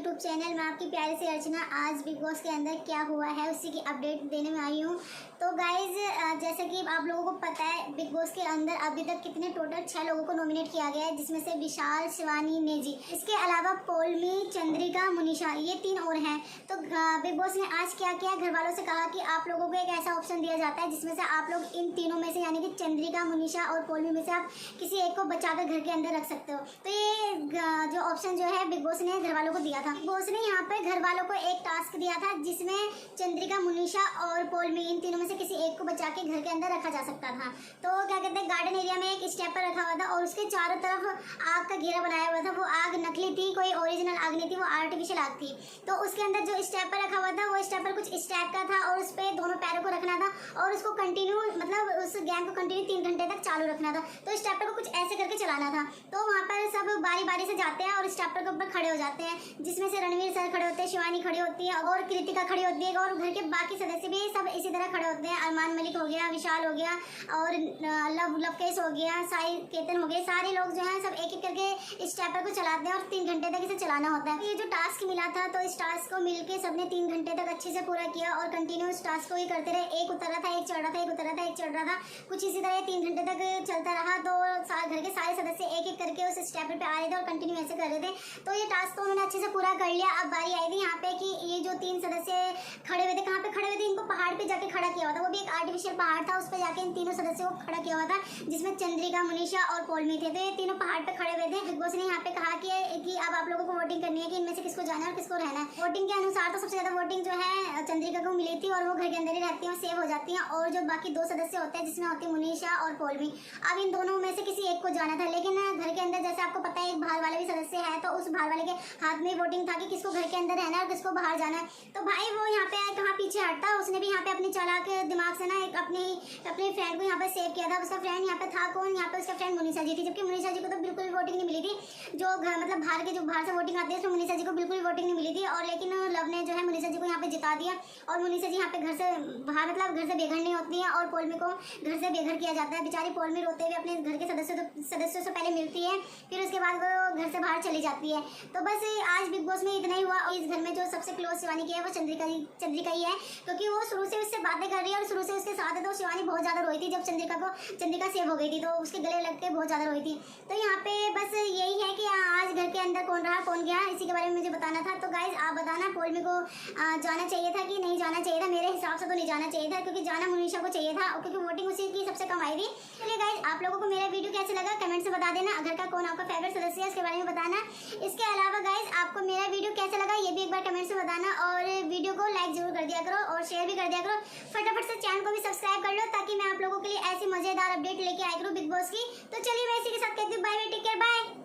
YouTube channel में आपकी प्यारी सी अर्चना आज बिग बॉस के अंदर क्या हुआ है उसी की अपडेट देने में आई हूँ। तो गाइज जैसा कि आप लोगों को पता है बिग बॉस के अंदर अभी तक कितने टोटल 6 लोगों को नॉमिनेट किया गया है, जिसमें से विशाल, शिवानी, नेजी, इसके अलावा पोलमी, चंद्रिका, मुनीषा, ये 3 और हैं। तो बिग बॉस ने आज क्या किया, घर वालों से कहा कि आप लोगों को एक ऐसा ऑप्शन दिया जाता है जिसमें से आप लोग इन तीनों में से यानी कि चंद्रिका, मुनीषा और पोलमी में से आप किसी एक को बचाकर घर के अंदर रख सकते हो। तो ये जो ऑप्शन जो है बिग बॉस ने घर वालों को दिया था। बिग बॉस ने यहाँ पे घर वालों को एक टास्क दिया था जिसमें चंद्रिका, मुनीषा और पोलमी इन तीनों में से किसी एक को बचा के घर के अंदर रखा जा सकता था। तो क्या कहते हैं, गार्डन एरिया में एक स्टेपर रखा हुआ था और उसके चारों तरफ आग का घेरा बनाया हुआ था। वो आग नकली थी, कोई ओरिजिनल आग नहीं थी, वो आर्टिफिशियल आग थी। तो उसके अंदर जो स्टेपर रखा हुआ था वो स्टेपर कुछ इस टाइप का था और उस पर दोनों पैरों को रखना था और उसको कंटिन्यू मतलब उस गेम को कंटिन्यू 3 घंटे तक चालू रखना था। तो स्टेपर को कुछ ऐसे करके चलाना था। तो वहाँ पर सब बारी बारी से जाते हैं और स्टेपर के ऊपर खड़े हो जाते हैं, जिसमें से रणवीर सर खड़े होते हैं, शिवानी खड़ी होती है और कृतिका खड़ी होती है और घर के बाकी सदस्य भी सब इसी तरह खड़े होते हैं। अरमान मलिक हो गया, विशाल हो गया और लवकेश हो गया, साई केतन हो गए, सारे लोग जो हैं सब एक एक करके स्टेपर को चलाते हैं और 3 घंटे तक इसे चलाना होता है। ये जो टास्क मिला था तो इस टास्क को मिलके सबने 3 घंटे तक अच्छे से पूरा किया और कंटिन्यू इस टास्क को ही करते रहे। एक उतर रहा था, एक चढ़ रहा था, एक उतर रहा था, एक चढ़ रहा था, कुछ इसी तरह 3 घंटे तक चलता रहा। तो घर के सारे सदस्य एक एक करके उस स्टेपर पे आ रहे थे और कंटिन्यू ऐसे कर रहे थे। तो ये टास्क तो उन्होंने अच्छे से पूरा कर लिया। अब बारी आई थी यहाँ पे कि ये जो 3 सदस्य खड़े हुए थे, कहाँ पे खड़े हुए थे, इनको पहाड़ पे जाके खड़ा किया हुआ था। वो भी एक आर्टिफिशियल पहाड़ था, उस पर जाके इन तीनों सदस्यों को खड़ा किया हुआ था, जिसमें चंद्रिका, मुनीषा और पोलमी थे। तो ये तीनों पहाड़ पे खड़े हुए थे। बिग बॉस ने यहाँ पे कहा कि अब आप लोगों को वोटिंग करनी है कि इनमें से किसको जाना है और किसको रहना है। वोटिंग के अनुसार तो सबसे ज्यादा वोटिंग जो है चंद्रिका को मिली थी और वो घर के अंदर ही रहती है और सेव हो जाती है। और जो बाकी 2 सदस्य होते हैं जिसमें होती है मुनीषा और पोलमी, अब इन दोनों में से किसी एक को जाना था। लेकिन घर के अंदर जैसे आपको पता है एक बाहर वाले भी सदस्य है, तो उस बाहर वाले के हाथ में वोटिंग था कि किसको घर के अंदर रहना है और किसको बाहर जाना है। तो भाई वो यहाँ पे कहाँ पीछे हटता, उसने भी यहाँ पे अपनी चालाक दिमाग से ना एक अपने फ्रेंड को यहाँ पे सेव किया था। उसका फ्रेंड यहाँ पे था कौन, यहाँ पे उसका फ्रेंड मुनीषा जी थी, जबकि मुनीषा जी को तो बिल्कुल भी वोटिंग नहीं मिली थी। जो घर मतलब बाहर से वोटिंग आती है उसमें मुनीषा जी को बिल्कुल भी वोटिंग नहीं मिली थी। और लेकिन लव ने जो है मुनीषा जी को यहाँ पे जिता दिया और मुनीषा जी यहाँ पे घर से बाहर मतलब घर से बेघर नहीं होती है और पोलमी को घर से बेघर किया जाता है। बेचारी पोलमी रोते हुए अपने घर के सदस्यों से पहले मिलती है, फिर उसके बाद वो घर से बाहर चली जाती है। तो बस आज बिग बॉस में इतना ही हुआ। इस घर में जो सबसे क्लोज शिवानी की है वो चंद्रिका ही है, क्योंकि वो शुरू से उससे बातें कर रही है और शुरू से उसके साथ है। तो शिवानी बहुत ज्यादा रोई थी जब चंद्रिका सेव हो गई थी, तो उसके गले लग के बहुत ज्यादा रोई थी। तो यहाँ पे बस यही है कि आज घर के अंदर कौन रहा कौन गया, इसी के बारे में मुझे बताना था। तो गाइज आप बताना पोलमी को जाना चाहिए था कि नहीं जाना चाहिए था। मेरे हिसाब से तो नहीं जाना चाहिए था, क्योंकि जाना मुनीषा को चाहिए था क्योंकि वोटिंग उसी की सबसे कम आई थी। चलिए गाइज आप लोगों को मेरा वीडियो कैसे लगा कमेंट से बता देना। घर का कौन आपका फेवरेट सदस्य है इसके बारे में बताना। इसके अलावा गाइज आपको मेरा वीडियो कैसे लगा ये भी एक बार कमेंट से बताना और वीडियो को लाइक जरूर कर दिया करो और शेयर भी कर दिया करो। फटाफट से चैनल को भी सब्सक्राइब कर लो ताकि मैं आप लोगों के लिए ऐसी मजेदार अपडेट लेके आया करूँ बिग बॉस की। तो चलिए मैं इसी के साथ कहती हूँ bye bye, take care, bye.